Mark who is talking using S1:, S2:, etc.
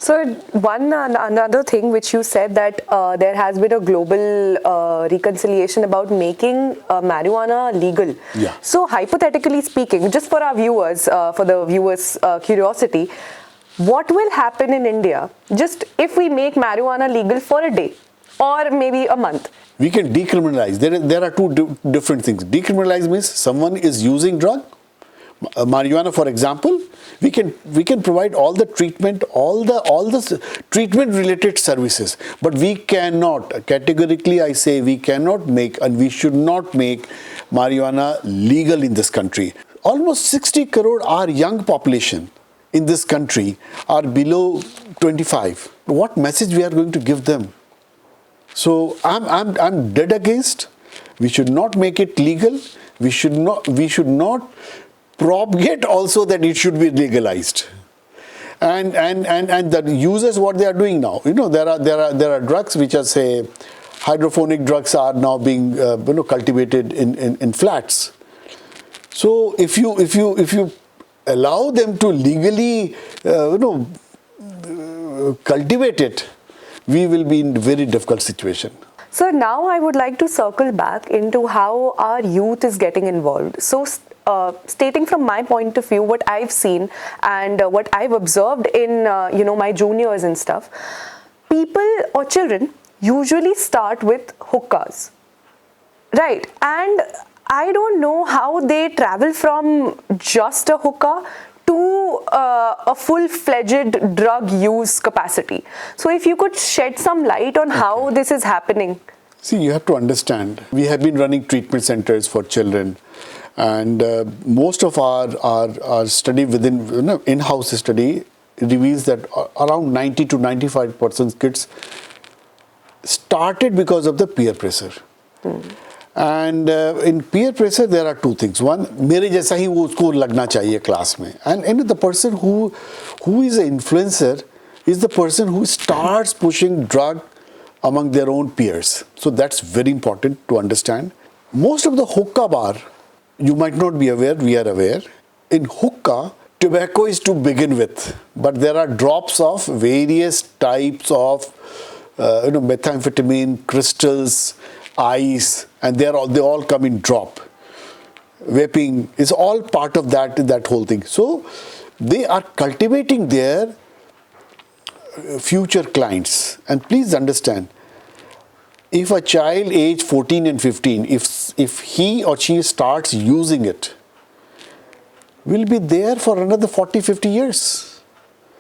S1: So another thing which you said, that there has been a global reconciliation about making marijuana legal.
S2: Yeah.
S1: So hypothetically speaking, just for our viewers, for the viewers' curiosity, what will happen in India just if we make marijuana legal for a day or maybe a month?
S2: We can decriminalize. There are two different things. Decriminalize means someone is using drug, marijuana, for example. We can provide all the treatment, all the treatment related services, but we cannot, categorically I say, we cannot make and we should not make marijuana legal in this country. Almost 60 crore our young population in this country are below 25. What message we are going to give them? So I'm dead against. We should not make it legal. We should not propagate also that it should be legalized. And the users, what they are doing now, there are drugs which are, say, hydroponic drugs are now being cultivated in flats. So if you allow them to legally cultivate it, we will be in a very difficult situation.
S1: So now I would like to circle back into how our youth is getting involved. So stating from my point of view, what I've seen and what I've observed in my juniors and stuff, people or children usually start with hookahs, right? And I don't know how they travel from just a hookah to a full-fledged drug use capacity. So if you could shed some light on how this is happening.
S2: See, you have to understand, we have been running treatment centers for children, and most of our study within in-house study reveals that around 90 to 95% kids started because of the peer pressure. And in peer pressure, there are two things. One, मेरे जैसा ही वो उसको लगना चाहिए class में. And the person who is an influencer is the person who starts pushing drug among their own peers. So that's very important to understand. Most of the hookah bar, you might not be aware, we are aware. In hookah, tobacco is to begin with, but there are drops of various types of methamphetamine, crystals, ice, and they all come in drop. Vaping is all part of that whole thing. So they are cultivating their future clients. And please understand, if a child age 14 and 15, if he or she starts using it, will be there for another 40, 50 years.